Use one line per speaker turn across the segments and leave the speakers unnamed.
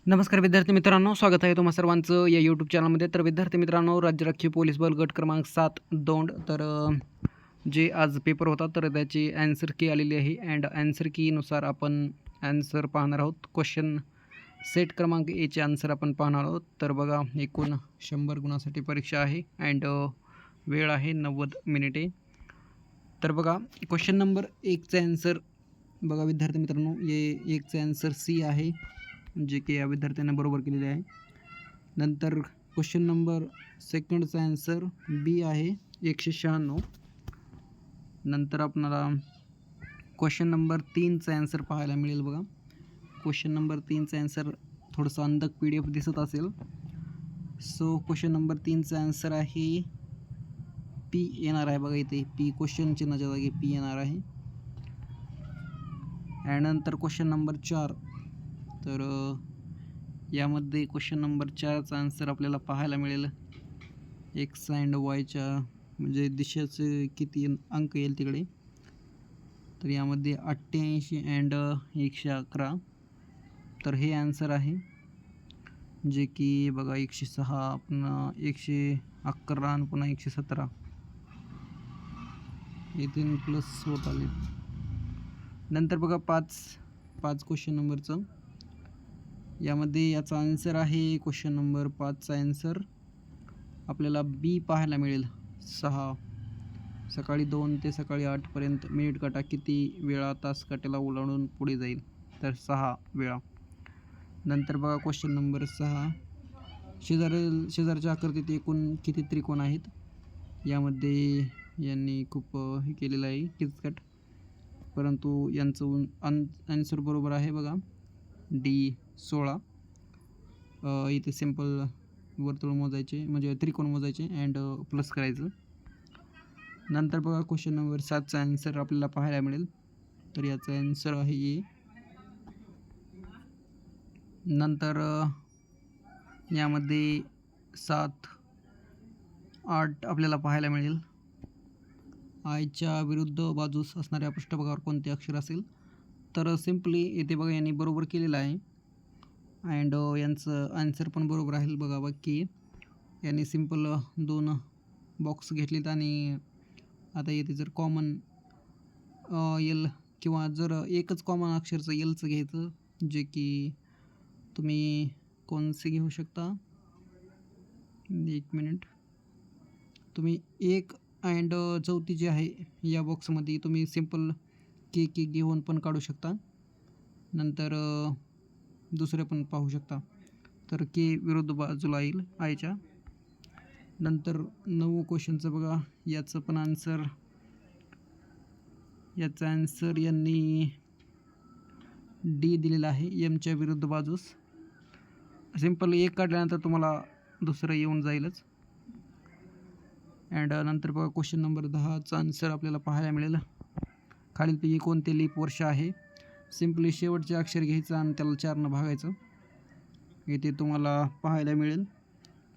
नमस्कार विद्यार्थी मित्रांनो, स्वागत आहे तुम्हा सर्वांचं या यूट्यूब चॅनलमध्ये. तर विद्यार्थी मित्रांनो, राज्य राखीव पोलीस बल गट क्रमांक 7 दौंड. तर जे आज पेपर होता तर त्याची ॲन्सर की आलेली आहे अँड ॲन्सर कीनुसार आपण ॲन्सर पाहणार आहोत. क्वेश्चन सेट क्रमांक एचे आन्सर आपण पाहणार आहोत. तर बघा, एकूण 100 गुणांसाठी परीक्षा आहे अँड वेळ आहे 90 मिनिटे. तर बघा, क्वेश्चन नंबर 1चा ॲन्सर बघा विद्यार्थी मित्रांनो, 1चा ॲन्सर सी आहे, जे की या विद्यार्थ्यांना बरोबर केलेले आहे. नंतर क्वेश्चन नंबर सेकंडचा ॲन्सर बी आहे 196. नंतर आपल्याला क्वेश्चन नंबर 3चा ॲन्सर पाहायला मिळेल. बघा, क्वेश्चन नंबर 3चा ॲन्सर थोडंसं अंधक PDF दिसत असेल. सो क्वेश्चन नंबर 3चा ॲन्सर आहे पी येणार आहे. बघा, इथे पी क्वेश्चन चिन्हाच्या जागी पी येणार आहे. आणि नंतर क्वेश्चन नंबर 4. तर यामध्ये क्वेश्चन नंबर 4चा आन्सर आपल्याला पाहायला मिळेल एक्स अँड वायच्या म्हणजे दिशेचे किती अंक येईल तिकडे. तर यामध्ये 88 अँड 111. तर हे आन्सर आहे, जे की बघा 106 पुन्हा 111 आणि पुन्हा 117 येथून प्लस होत आले. नंतर बघा 5 क्वेश्चन नंबरचं, यामध्ये याचा आन्सर आहे क्वेश्चन नंबर 5चा ॲन्सर आपल्याला बी पाहायला मिळेल 6. सकाळी 2 ते सकाळी 8पर्यंत मिनिट काटा किती वेळा तास काट्याला ओलांडून पुढे जाईल? तर 6 वेळा. नंतर बघा क्वेश्चन नंबर 6, शेजारच्या आकृतीत एकूण किती त्रिकोण आहेत? यामध्ये यांनी खूप हे केलेलं आहे किचकट, परंतु यांचं आन्सर बरोबर आहे. बघा, डी 16. इथे सिंपल वर्तुळ मोजायचे म्हणजे त्रिकोण मोजायचे अँड प्लस करायचं. नंतर बघा क्वेश्चन नंबर 7चा ॲन्सर आपल्याला पाहायला मिळेल. तर याचा ॲन्सर आहे ए. नंतर यामध्ये 7, 8 आपल्याला पाहायला मिळेल. आयच्या विरुद्ध बाजूस असणाऱ्या पृष्ठभागावर कोणते अक्षर असेल? तर सिम्पली इथे बघा यांनी बरोबर केलेलं आहे अँड यांचं आन्सर पण बरोबर आहे. बघा बाकी यांनी सिम्पल 2 बॉक्स घेतलेत आणि आता येथे जर कॉमन एल किंवा जर एकच कॉमन अक्षरचं एलचं घ्यायचं, जे की तुम्ही कोणचे घेऊ शकता. 1 मिनिट. तुम्ही 1 अँड 34 जे आहे या बॉक्समध्ये तुम्ही सिम्पल के घेऊन पण काढू शकता. नंतर दुसरे पण पाहू शकता. तर के विरुद्ध बाजूला येईल आयच्या. नंतर 9 क्वेश्चनचं बघा, याचं पण आन्सर, याचा आन्सर यांनी डी दिलेला आहे, एमच्या विरुद्ध बाजूस. सिम्पल 1 काढल्यानंतर तुम्हाला दुसरं येऊन जाईलच. अँड नंतर बघा क्वेश्चन नंबर 10चा आन्सर आपल्याला पाहायला मिळेल. खालीलपैकी कोणते लीप वर्ष आहे? सिम्पली शेवटचे अक्षर घ्यायचं आणि त्याला 4ने भागायचं. इथे तुम्हाला पाहायला मिळेल,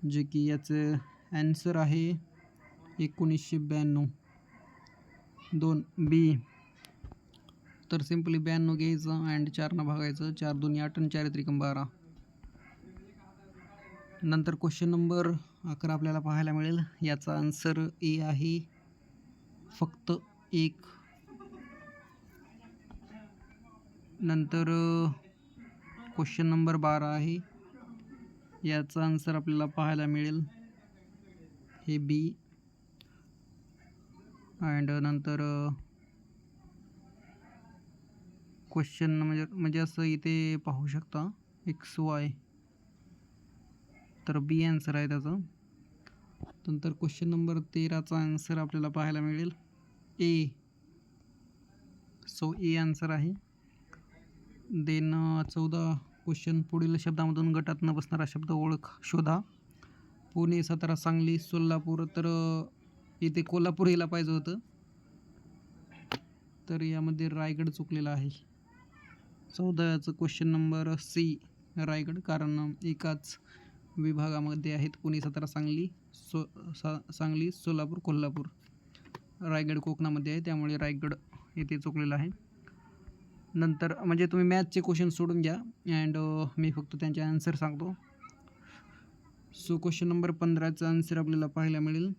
जे की याचं ॲन्सर आहे 1992 2 बी. तर सिम्पली 92 घ्यायचं अँड 4ने भागायचं. 4 2 8 आणि 4 3 12. नंतर क्वेश्चन नंबर 11 आपल्याला पाहायला मिळेल. याचा आन्सर ए आहे, फक्त 1. नंतर क्वेश्चन नंबर 12 आहे, याचा आन्सर आपल्याला पाहायला मिळेल हे बी. अँड नंतर क्वेश्चन म्हणजे असं इथे पाहू शकता XY, तर बी आन्सर आहे त्याचं. नंतर क्वेश्चन नंबर 13चा आन्सर आपल्याला पाहायला मिळेल ए. सो ए आन्सर आहे. देन 14 क्वेश्चन, पुढील शब्दामधून गटात न बसणारा शब्द ओळख शोधा. पुणे, सातारा, सांगली, सोलापूर. तर इथे कोल्हापूर यायला पाहिजे होतं, तर यामध्ये रायगड चुकलेला आहे. 14चं क्वेश्चन नंबर सी रायगड, कारण एकाच विभागामध्ये आहेत पुणे, सातारा, सांगली, सोलापूर, कोल्हापूर. रायगड कोकणामध्ये आहे, त्यामुळे रायगड येथे चुकलेला आहे. नंतर म्हणजे तुम्ही मॅथचे क्वेश्चन सोडून घ्या अँड मी फक्त त्यांचे आन्सर सांगतो. सो क्वेश्चन नंबर 15चा आन्सर आपल्याला पाहायला मिळेल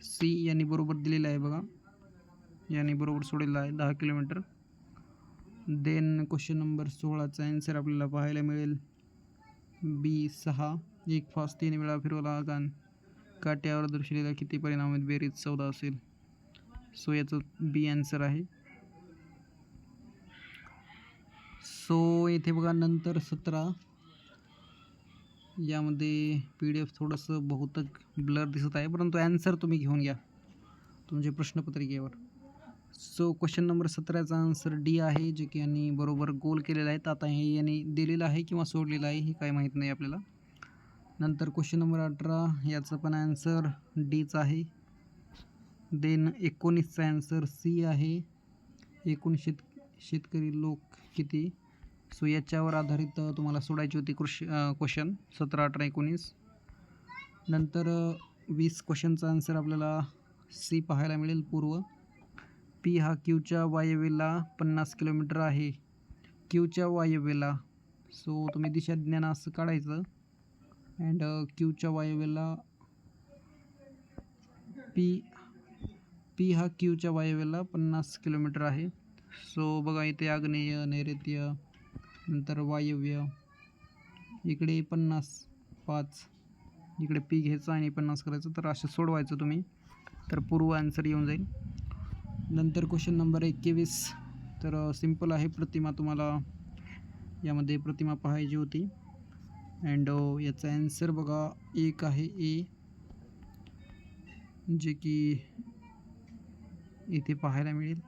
सी यांनी बरोबर दिलेलं आहे बघा. यांनी बरोबर सोडलेलं आहे 10 किलोमीटर. देन क्वेश्चन नंबर 16चा आन्सर आपल्याला पाहायला मिळेल बी 6. एक फास 3 वेळा फिरवला काट्यावर दर्शवलेला किती परिणामात बेरीज 14 असेल. सो याचं बी आन्सर आहे. सो इथे बघा नंतर 17 यामध्ये PDF थोडंसं बहुतेक ब्लर दिसत आहे, परंतु ॲन्सर तुम्ही घेऊन घ्या तुमच्या प्रश्नपत्रिकेवर. सो क्वेश्चन नंबर 17चा आन्सर डी आहे, जे की यांनी बरोबर गोल केलेला आहे. आता हे यांनी दिलेलं आहे किंवा सोडलेलं आहे हे काही माहीत नाही आपल्याला. नंतर क्वेश्चन नंबर 18 याचं पण आन्सर डीचं आहे. देन 19चा आन्सर सी आहे. एकूण शेतकरी लोक किती. सो याच्यावर आधारित तुम्हाला सोडायची होती क्वेश्चन 17, 18, 19. नंतर 20 क्वेश्चनचा आन्सर आपल्याला सी पाहायला मिळेल पूर्व. पी हा क्यूच्या वायव्येला 50 किलोमीटर आहे. क्यूच्या वायव्येला. सो तुम्ही दिशाज्ञान असं काढायचं अँड क्यूच्या वायव्येला पी हा क्यूच्या वायव्येला 50 किलोमीटर आहे. सो बघा इथे आग्नेय, नैऋत्य, नंतर वायव्य, इकडे 50, 5, इकडे पी घ्यायचं आणि 50 करायचं. तर असं सोडवायचं तुम्ही, तर पूर्व आन्सर येऊन जाईल. नंतर क्वेश्चन नंबर 21 तर सिम्पल आहे. प्रतिमा तुम्हाला यामध्ये प्रतिमा पाहायची होती अँड याचा आन्सर बघा एक आहे ए, जे की इथे पाहायला मिळेल.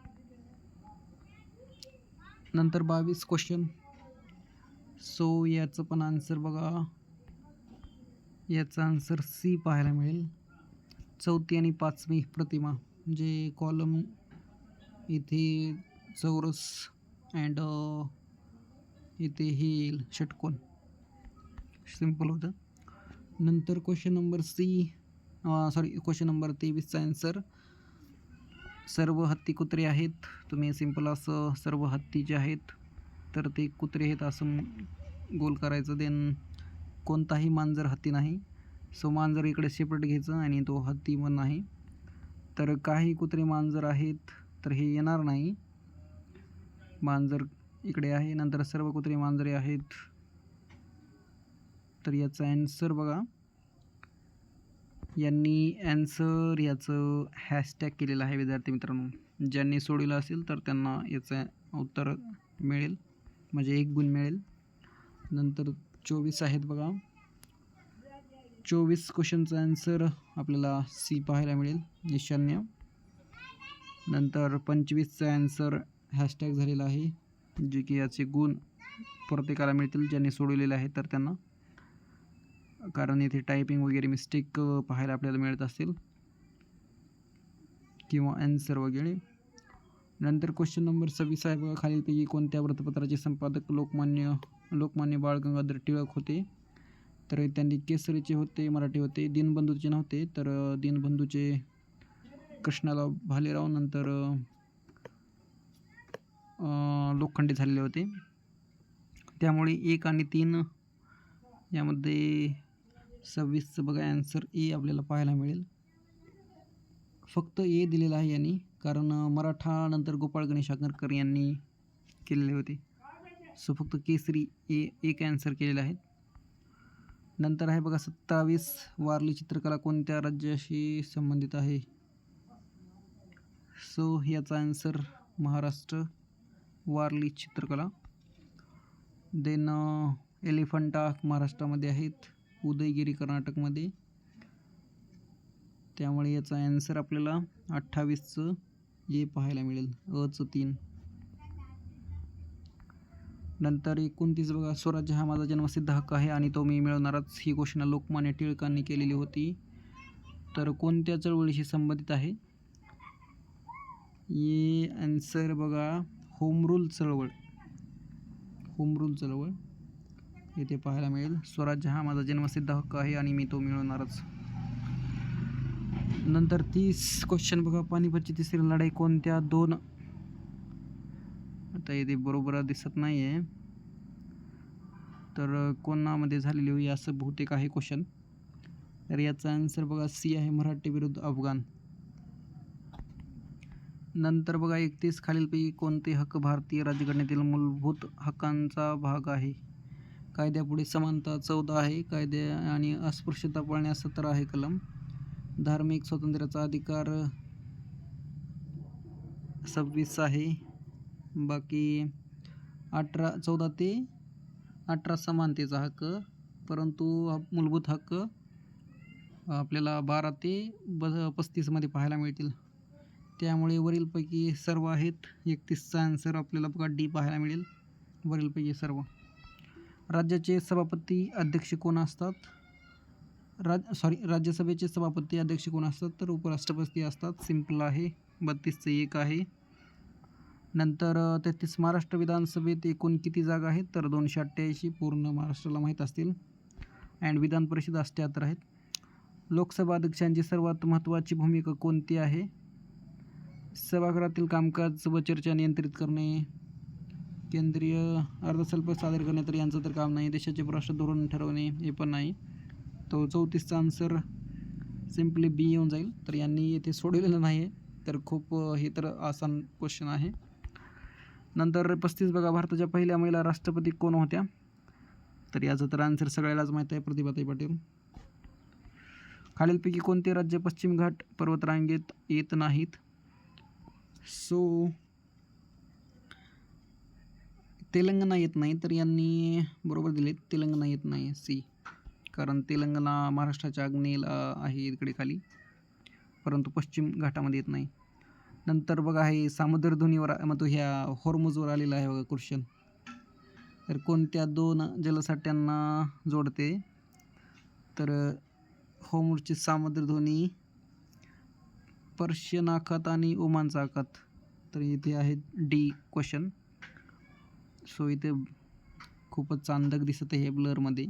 नंतर 22 क्वेश्चन. सो याचं पण आन्सर बघा, याचा आन्सर सी पाहायला मिळेल. 4थी आणि 5वी प्रतिमा म्हणजे कॉलम इथे चौरस अँड इथे हे येईल षटकोन. सिम्पल होतं. नंतर क्वेश्चन नंबर क्वेश्चन नंबर 23चा आन्सर सर्व हत्ती कुत्रे आहेत. तुम्ही सिम्पल असं सर्व हत्ती जे आहेत तर ते कुत्रे आहेत असं गोल करायचं. देन कोणताही मांजर हत्ती नाही. सो मांजर इकडे सेपरेट घ्यायचं आणि तो हत्ती पण नाही. तर काही कुत्रे मांजर आहेत तर हे येणार नाही. मांजर इकडे आहे. नंतर सर्व कुत्रे मांजरे आहेत. तर याचा ॲन्सर बघा, यांनी ॲन्सर याचं हॅशटॅग केलेलं आहे विद्यार्थी मित्रांनो. ज्यांनी सोडलं असेल तर त्यांना याचं उत्तर मिळेल, म्हणजे 1 गुण मिळेल. नंतर 24 आहेत बघा. 24 क्वेश्चनचा ॲन्सर आपल्याला सी पाहायला मिळेल, ईशान्य. नंतर 25चा ॲन्सर हॅशटॅग झालेला आहे, जे की याचे गुण प्रत्येकाला मिळतील ज्यांनी सोडवलेले आहे तर त्यांना, कारण इथे टायपिंग वगैरे मिस्टेक पाहायला आपल्याला मिळत असेल किंवा ॲन्सर वगैरे. नंतर क्वेश्चन नंबर 26 आहे बघा. खालीलपैकी कोणत्या वृत्तपत्राचे संपादक लोकमान्य बाळ गंगाधर टिळक होते. तर त्यांनी केसरीचे होते, मराठी होते. दीनबंधूचे नव्हते, तर दीनबंधूचे कृष्णाराव भालेराव, नंतर लोखंडे झालेले होते. त्यामुळे 1 आणि 3 यामध्ये 26चं बघा ॲन्सर ए आपल्याला पाहायला मिळेल. फक्त ए दिलेला आहे यांनी, कारण मराठा नंतर गोपाळ गणेश आगरकर यांनी केलेले होते. सो फक्त केसरी ए एक ॲन्सर केलेले आहेत. नंतर आहे बघा 27 वारली चित्रकला कोणत्या राज्याशी संबंधित आहे. सो याचा ॲन्सर महाराष्ट्र, वारली चित्रकला. देन एलिफंटा महाराष्ट्रामध्ये आहेत, उदयगिरी कर्नाटकमध्ये. त्यामुळे याचा ॲन्सर आपल्याला 28चं ए पाहायला मिळेल, अचं 3. नंतर 29 बघा. स्वराज्य हा माझा जन्मसिद्ध हक्क आहे आणि तो मी मिळवणारच. ही घोषणा लोकमान्य टिळकांनी केलेली होती. तर कोणत्या चळवळीशी संबंधित आहे. ये ॲन्सर बघा होम रूल चळवळ इथे पाहायला मिळेल. स्वराज्य हा माझा जन्मसिद्ध हक्क आहे आणि मी तो मिळवणारच. नंतर 30 क्वेश्चन बघा. पानिपतची तिसरी लढाई कोणत्या 2 आता इथे बरोबर दिसत नाही आहे, तर कोणामध्ये झालेली होई असं बहुतेक आहे क्वेश्चन. तर याचा आन्सर बघा सी आहे, मराठी विरुद्ध अफगाण. नंतर बघा 31 खालीलपैकी कोणते हक्क भारतीय राज्यघटनेतील मूलभूत हक्कांचा भाग आहे? कायद्यापुढे समानता 14 आहे, कायद्या आणि अस्पृश्यता पाळण्यास 17 आहे कलम, धार्मिक स्वातंत्र्याचा अधिकार 26 आहे, बाकी 14 ते 18 समानतेचा हक्क, परंतु मूलभूत हक्क आपल्याला 12 ते 35मध्ये पाहायला मिळतील. त्यामुळे वरीलपैकी सर्व आहेत. 31चा आन्सर आपल्याला बघा डी पाहायला मिळेल, वरीलपैकी सर्व. राज्याचे सभापती अध्यक्ष कोण असतात? राज्यसभेचे सभापती अध्यक्ष कोण असतात? तर उपराष्ट्रपती असतात. सिंपल आहे, 32चं 1 आहे. नंतर 33 महाराष्ट्र विधानसभेत एकूण किती जागा आहेत? तर 288, पूर्ण महाराष्ट्राला माहीत असतील. अँड विधान परिषद 78 आहेत. लोकसभा अध्यक्षांची सर्वात महत्त्वाची भूमिका कोणती आहे? सभागृहातील कामकाज व चर्चा नियंत्रित करणे, केंद्रीय अर्थसंकल्प सादर करणे, तर यांचं तर काम नाही. देशाचे परराष्ट्र धोरण ठरवणे, हे पण नाही. तो 34चा आन्सर सिम्पली बी येऊन जाईल. तर यांनी येथे सोडवलेलं नाही आहे, तर खूप हे तर आसान क्वेश्चन आहे. नंतर 35 बघा, भारताच्या पहिल्या महिला राष्ट्रपती कोण होत्या? तर याचं तर आन्सर सगळ्यालाच माहीत आहे, प्रतिभाताई पाटील. खालीलपैकी कोणते राज्य पश्चिम घाट पर्वतरांगेत येत नाहीत? सो तेलंगणा येत नाही, तर यांनी बरोबर दिले, तेलंगणा येत नाही सी, कारण तेलंगणा महाराष्ट्राच्या आग्नेयेला आहे इकडे खाली, परंतु पश्चिम घाटामध्ये येत नाही. नंतर बघा हे सामुद्रधुनीवर मग तो ह्या हॉर्मुजवर आलेला आहे बघा क्वेश्चन. तर कोणत्या 2 जलसाठ्यांना जोडते? तर हॉर्मुजची सामुद्रधुनी पर्शियन आखात आणि ओमानचा आखात. तर इथे आहे डी क्वेश्चन. सो इथे खूपच चांदक दिसत आहे ब्लरमध्ये.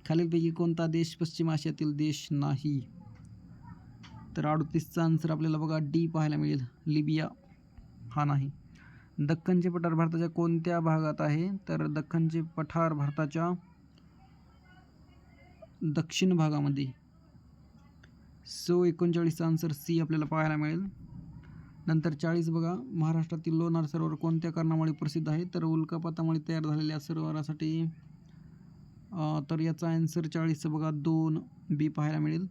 खालीलपैकी कोणता देश पश्चिम आशियातील देश नाही? तर 38चा आन्सर आपल्याला बघा डी पाहायला मिळेल, लिबिया हा नाही. दख्खनचे पठार भारताच्या कोणत्या भागात आहे? तर दख्खनचे पठार भारताच्या दक्षिण भागामध्ये. सो 39चा आन्सर सी आपल्याला पाहायला मिळेल. नंतर 40 बघा, महाराष्ट्रातील लोणार सरोवर कोणत्या कारणामुळे प्रसिद्ध आहे? तर उल्कापातामुळे तयार झालेल्या सरोवरासाठी. तर याचा आन्सर 40चं बघा 2 बी पाहायला मिळेल.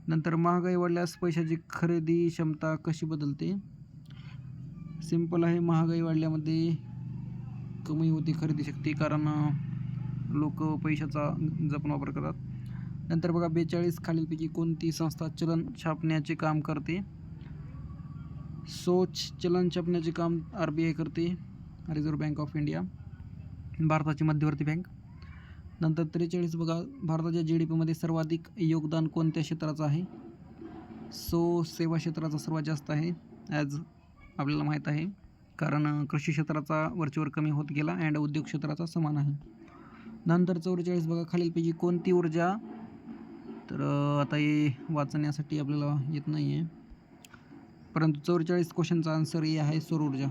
नंतर महागाई वाढल्यास पैशाची खरेदी क्षमता कशी बदलते? सिंपल आहे, महागाई वाढल्यामध्ये कमी होते खरेदी शक्ती, कारण लोक पैशाचा जपून वापर करतात. नंतर बघा 42, खालीलपैकी कोणती संस्था चलन छापण्याचे काम करते? चलन छापण्याचे काम RBI करते, रिझर्व्ह बँक ऑफ इंडिया, भारताची मध्यवर्ती बँक. नंतर 43 बघा, भारताच्या GDPमध्ये सर्वाधिक योगदान कोणत्या क्षेत्राचं आहे? सेवा क्षेत्राचा सर्वात जास्त आहे, ॲज आपल्याला माहीत आहे, कारण कृषी क्षेत्राचा वरचेवर कमी होत गेला अँड उद्योग क्षेत्राचा समान आहे. नंतर 44 बघा, खालीलपैकी कोणती ऊर्जा? तर आता हे वाचण्यासाठी आपल्याला येत नाही आहे, परंतु 44 क्वेश्चनचा आन्सर हे आहे सौर ऊर्जा.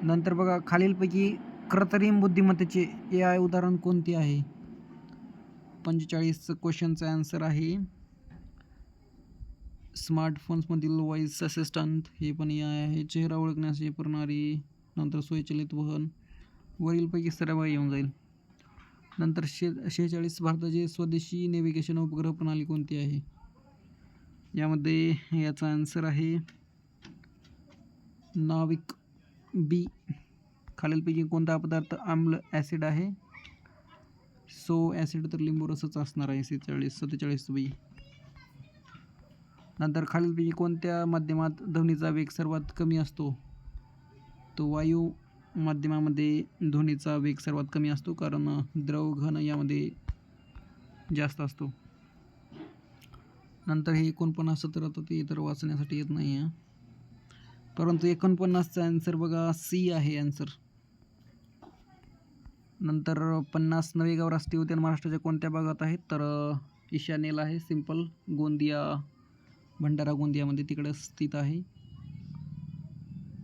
नंतर बघा, खालीलपैकी कृत्रिम बुद्धिमत्तेचे AI उदाहरण कोणते आहे? 45 क्वेश्चनचा आन्सर आहे स्मार्टफोन्समधील व्हॉइस असिस्टंट, हे पण AI आहे. चेहरा ओळखण्याची प्रणाली, नंतर स्वयंचलित वाहन, वरीलपैकी सर्व येऊन जाईल. नंतर 46 भारताची स्वदेशी नेव्हिगेशन उपग्रह प्रणाली कोणती आहे? यामध्ये याचा आन्सर आहे नाविक बी. खालीलपैकी कोणता पदार्थ आम्ल ॲसिड आहे? ॲसिड तर लिंबू रसच असणार आहे, 47 बी. नंतर खालीलपैकी कोणत्या माध्यमात ध्वनीचा वेग सर्वात कमी असतो? तो वायू माध्यमामध्ये ध्वनीचा वेग सर्वात कमी असतो, कारण द्रव घन यामध्ये जास्त असतो. नंतर हे 49 तर ते तर वाचण्यासाठी येत नाही आहे, परंतु 49चा आन्सर बघा सी आहे आन्सर. नंतर 50 नवेगाव राष्ट्रीय उद्यान महाराष्ट्राच्या कोणत्या भागात आहे? तर ईशान्येला आहे, सिंपल, गोंदिया, भंडारा गोंदियामध्ये तिकडे स्थित आहे.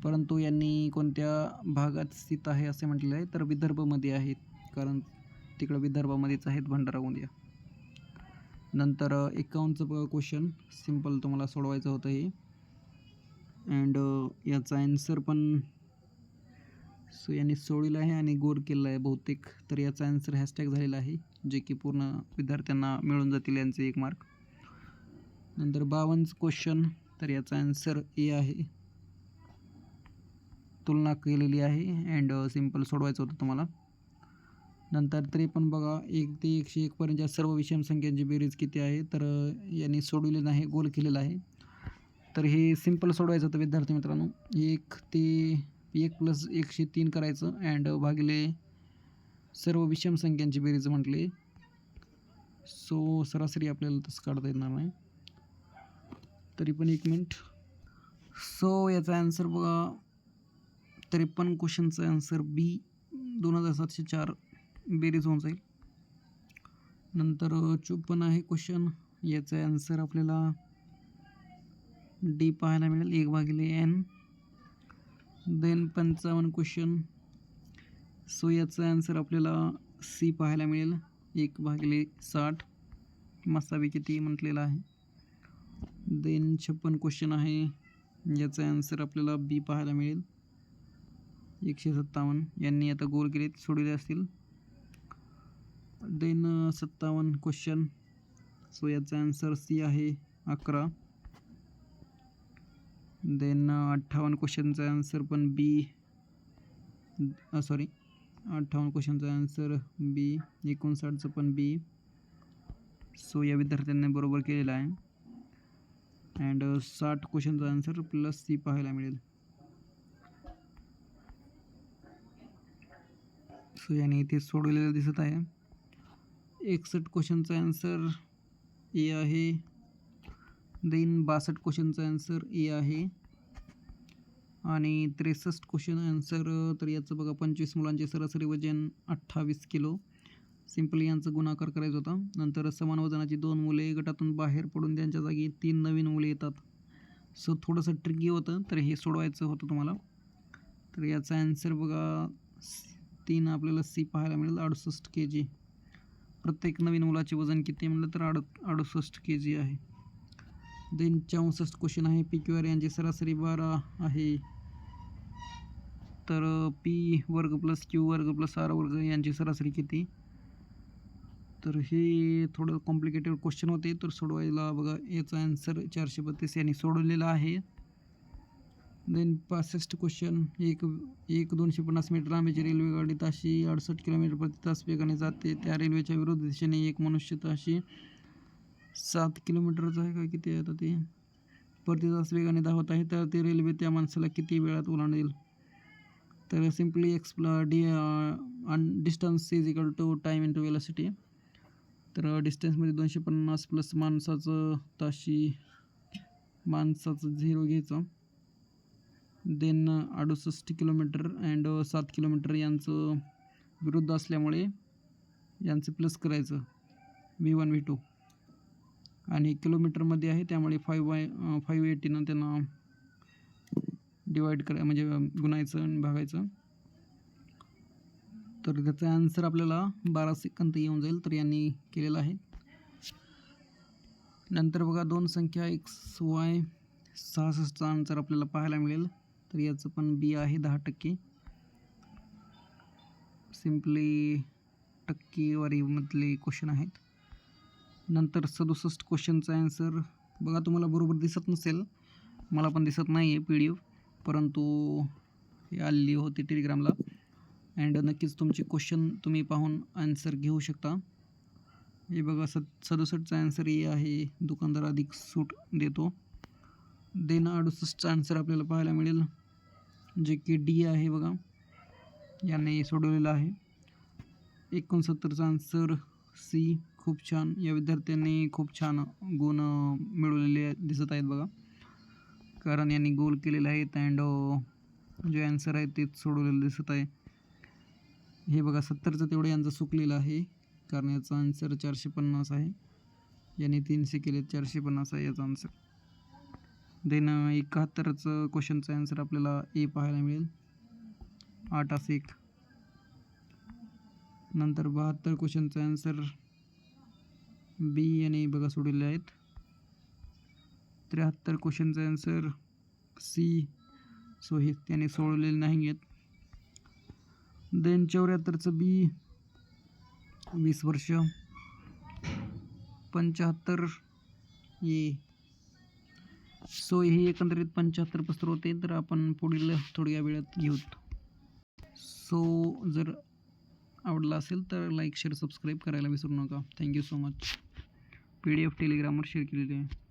परंतु यांनी कोणत्या भागात स्थित आहे असे म्हटलेले आहे, तर विदर्भमध्ये आहेत, कारण तिकडं विदर्भामध्येच आहेत भंडारा गोंदिया. नंतर 51चं क्वेश्चन सिम्पल तुम्हाला सोडवायचं होतं हे. अँड याचा ॲन्सर पण यांनी सोडलेला आहे आणि गोल केलेला आहे बहुतेक. तर याचा ॲन्सर हॅशटॅग झालेला आहे, जे की पूर्ण विद्यार्थ्यांना मिळून जातील यांचे 1 मार्क. नंतर 52 क्वेश्चन, तर याचा ॲन्सर ए आहे, तुलना केलेली आहे. अँड सिम्पल सोडवायचं होतं तुम्हाला. नंतर 53 बघा, 1 ते 101 पर्यंतच्या सर्व विषम संख्यांची बेरीज किती आहे, तर यांनी सोडवले नाही, गोल केलेला आहे. तर हे सिम्पल सोडवायचं होतं विद्यार्थी मित्रांनो. 1 ते 1 + 103 करायचं अँड भागिले सर्व विषम संख्यांची बेरीज म्हटले. सो सरासरी आपल्याला तसं काढता येणार नाही, तरी पण 1 मिनिट. सो याचा ॲन्सर बघा, 53 क्वेश्चनचा ॲन्सर बी 2704 बेरीज होऊन जाईल. नंतर 54 आहे क्वेश्चन, याचा ॲन्सर आपल्याला डी पाहायला मिळेल, 1/n. देन 55 क्वेश्चन, सो याचा ॲन्सर आपल्याला सी पाहायला मिळेल, 1/60. मसावी किती म्हटलेला आहे. देन 56 क्वेश्चन आहे, याचा ॲन्सर आपल्याला बी पाहायला मिळेल, 157. यांनी आता गोल केले सोडले असतील. देन 57 क्वेश्चन, सो याचा ॲन्सर सी आहे, 11. देन 58 क्वेश्चनचा ॲन्सर पण बी, 58 क्वेश्चनचा ॲन्सर बी, 59चं पण बी. सो या विद्यार्थ्यांनी बरोबर केलेला आहे. अँड 60 क्वेश्चनचा ॲन्सर प्लस सी पाहायला मिळेल. सो याने इथे सोडवलेलं दिसत आहे. 61 क्वेश्चनचा ॲन्सर ए आहे. देन 62 क्वेश्चनचा ॲन्सर ए आहे. आणि 63 क्वेश्चन ॲन्सर, तर याचं बघा, 25 मुलांचे सरासरी वजन 28 किलो. सिम्पली यांचं गुणाकार करायचं होता. नंतर समान वजनाची 2 मुले गटातून बाहेर पडून त्यांच्या जागी 3 नवीन मुले येतात. सो थोडंसं ट्रिकी होतं, तर हे सोडवायचं होतं तुम्हाला. तर याचा ॲन्सर बघा, 3 आपल्याला सी पाहायला मिळेल, 68 kg. प्रत्येक नवीन मुलाचे वजन किती म्हणलं तर 68 kg आहे. देन 64 क्वेश्चन आहे, पी क्यू आर यांची सरासरी 12 आहे. तर पी वर्ग + क्यू वर्ग + आर वर्ग यांची सरासरी किती. तर हे थोडं कॉम्प्लिकेटेड क्वेश्चन होते, तर सोडवायला बघा, याचा ॲन्सर 432 यांनी सोडवलेला आहे. देन 65 क्वेश्चन, एक 250 मीटर लांबीची रेल्वेगाडी ताशी 68 किलोमीटर प्रति तास वेगाने जाते. त्या रेल्वेच्या विरुद्ध दिशेने एक मनुष्य ताशी 7 किलोमीटरचं आहे का किती आहे आता ते, प्रति तास वेगाने धावत आहे. तर ते रेल्वे त्या माणसाला किती वेळात ओलांडेल. तर simply distance is equal to time into velocity. तर डिस्टन्समध्ये 250 प्लस माणसाचं ताशी, माणसाचं 0 घ्यायचं. देन 68 किलोमीटर अँड 7 किलोमीटर यांचं विरुद्ध असल्यामुळे यांचं प्लस करायचं, V1 V2. आणि किलोमीटरमध्ये आहे त्यामुळे 580 त्यांना डिवाईड म्हणजे गुणायचं आणि भागायचं. तर त्याचा ॲन्सर आपल्याला 12 सेकंद येऊन जाईल, तर यांनी केलेलं आहे. नंतर बघा, 2 संख्या XY 66चा आन्सर आपल्याला पाहायला मिळेल. तर याचं पण बी आहे, 10%. सिम्पली टक्केवारीमधले क्वेश्चन आहेत. नंतर 67 क्वेश्चनचा ॲन्सर बघा, तुम्हाला बरोबर दिसत नसेल, मला पण दिसत नाही आहे PDF, परंतु हे आलेली होती टेलिग्रामला. अँड नक्कीच तुमचे क्वेश्चन तुम्ही पाहून आन्सर घेऊ शकता. हे बघा, 67चा ॲन्सर ए आहे, दुकानदार अधिक सूट देतो. देन 68चा ॲन्सर आपल्याला पाहायला मिळेल, जे की डी आहे बघा, याने सोडवलेलं आहे. 69चा ॲन्सर सी. खूप छान, या विद्यार्थ्यांनी खूप छान गुण मिळवलेले दिसत आहेत बघा, कारण यांनी गोल केलेले आहेत. अँड जे ॲन्सर आहे तेच सोडवलेलं दिसत आहे. हे बघा, 70चं तेवढं यांचं चुकलेलं आहे, कारण याचा आन्सर 450 आहे. यांनी 300 केले, 450 आहे याचा आन्सर. देन 71चं क्वेश्चनचं आन्सर आपल्याला ए पाहायला मिळेल 8 नंतर 72 क्वेश्चनचं आन्सर बी आणि बघा सोडलेले आहेत 73 क्वेश्चनचं आन्सर सी सो हे त्याने सोडवलेले नाही आहेत देन 74चं बी 20 वर्ष 75 ए सो हे एकंदरीत 75 पस्तर होते तर आपण पुढील थोड्या वेळात घेऊत सो जर आवडला असेल तर लाईक शेअर सबस्क्राईब करायला विसरू नका थँक्यू सो मच PDF टेलिग्रामवर शेअर केलेले आहे